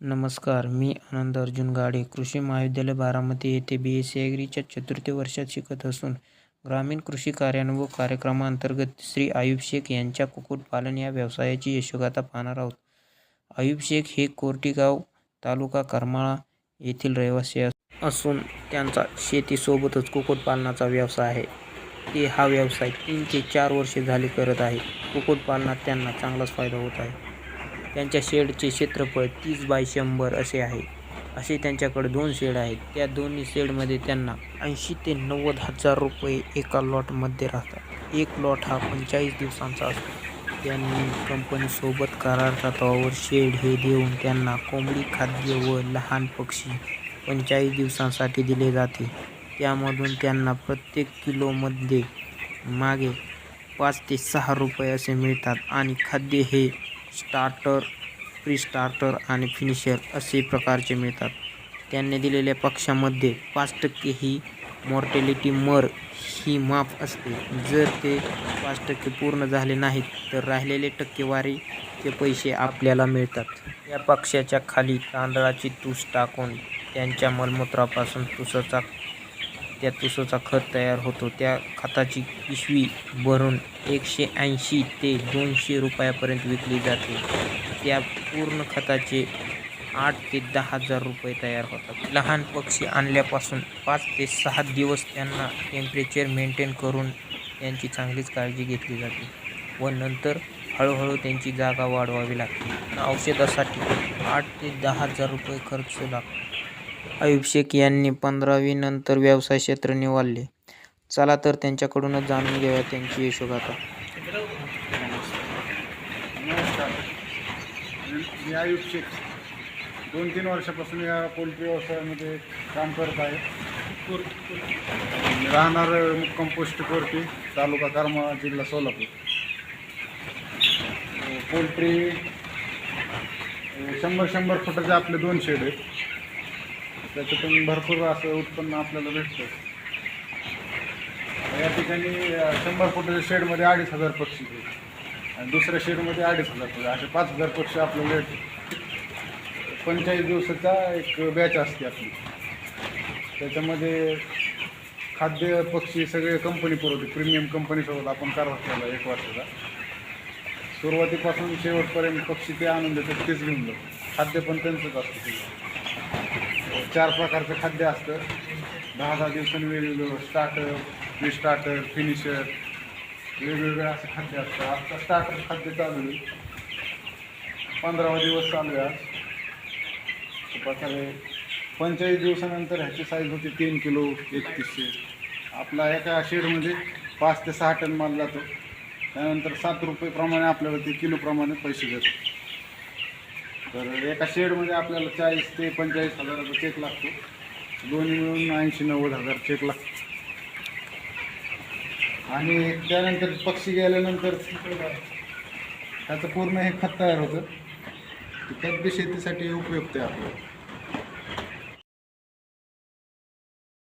नमस्कार, मी आनंद अर्जुन गाडे कृषी महाविद्यालय बारामती येथे BSc ॲग्रीच्या चतुर्थ वर्षात शिकत असून ग्रामीण कृषी कार्यान्वयन कार्यक्रमांतर्गत श्री आयुब शेख यांच्या कुक्कुटपालन या व्यवसायाची यशोगाथा पाहणार आहोत. आयुब शेख हे कोर्टीगाव तालुका करमाळा येथील रहिवासी असून त्यांचा शेतीसोबतच कुक्कुटपालनाचा व्यवसाय आहे. ते हा व्यवसाय 3 ते 4 वर्षे झाले करत आहेत. कुक्कुटपालनात त्यांना चांगलाच फायदा होत आहे. त्यांच्या शेडचे क्षेत्रफळ 30 बाय 100 असे आहे. असे त्यांच्याकडे 2 शेड आहेत. त्या दोन्ही शेडमध्ये त्यांना 80 ते 90 हजार रुपये एका लॉटमध्ये राहतात. एक लॉट हा 45 दिवसांचा असतो. त्यांनी कंपनीसोबत करार तत्त्वावर शेड हे देऊन त्यांना कोंबडी खाद्य व लहान पक्षी 45 दिवसांसाठी दिले जाते. त्यामधून त्यांना प्रत्येक किलोमध्ये मागे 5 ते 6 रुपये असे मिळतात आणि खाद्य हे स्टार्टर, प्री स्टार्टर आणि फिनिशर असे प्रकारचे मिळतात. त्यांनी दिलेल्या पक्षामध्ये 5% ही मॉर्टॅलिटी मर ही माफ असते. जर ते 5% पूर्ण झाले नाहीत तर राहिलेले टक्केवारीचे पैसे आपल्याला मिळतात. या पक्षाच्या खाली तांदळाची तुस टाकून त्यांच्या मलमूत्रापासून त्या तुसाचा खत तयार होतो. त्या खताची पिशवी भरून 180 ते 200 रुपयापर्यंत विकली जाते. त्या पूर्ण खताचे 8 ते 10 हजार रुपये तयार होतात. लहान पक्षी आणल्यापासून 5 ते 6 दिवस त्यांना टेम्परेचर मेंटेन करून त्यांची चांगलीच काळजी घेतली जाते व नंतर हळूहळू त्यांची जागा वाढवावी लागते. औषधासाठी 8 ते 10 हजार रुपये खर्च लागतो. आयुब शेख यांनी 15वी नंतर व्यवसाय क्षेत्र निवडले. चला तर त्यांच्याकडूनच जाणून घेऊया त्यांची यशोगाथा. नमस्कार, मी आयुब शेख 2-3 वर्षापासून या पोल्ट्री व्यवसायामध्ये काम करत आहे. राहणार कंपोस्ट कोर्टी, तालुका करमाळा, जिल्हा सोलापूर. पोल्ट्री 100 फुटाचे आपले 2 शेड आहेत. त्याच्यातून भरपूर असं उत्पन्न आपल्याला भेटतं. या ठिकाणी 100 फुटाच्या शेडमध्ये 2,500 पक्षी आणि दुसऱ्या शेडमध्ये 2,500 पक्षी, असे 5,000 पक्षी आपल्याला भेटते. 45 दिवसाचा एक बॅच असते आपली. त्याच्यामध्ये खाद्य पक्षी सगळे कंपनी पुरवते. प्रीमियम कंपनीसोबत आपण करार केला 1 वर्षाचा. सुरुवातीपासून शेवटपर्यंत पक्षी ते आणून देतात, तेच घेऊन जातो. खाद्य पण त्यांचंच असतं. 4 प्रकारचं खाद्य असतं. 10-10 दिवसांनी वेगवेगळं स्टार्टर, प्री स्टार्टर, फिनिशर वेगवेगळं असं खाद्य असतं. आता स्टार्टर खाद्य चालू आहे, 15वा दिवस चालू आहे आज. प्रकारे 45 दिवसानंतर ह्याची साईज होती 3 किलो 3100. आपला एका शेडमध्ये 5 ते 6 टन माल जातो. त्यानंतर 7 रुपये प्रमाणे आपल्याला ते किलोप्रमाणे पैसे देतात. तर एका शेडमध्ये आपल्याला 40 ते 45 हजाराचा चेक लागतो. दोन्ही मिळून 80-90 हजार चेक लागतो. आणि त्यानंतर पक्षी गेल्यानंतर त्याचं पूर्ण हे खत तयार होतं. ते खत बी शेतीसाठी उपयुक्त आहे आपल्याला.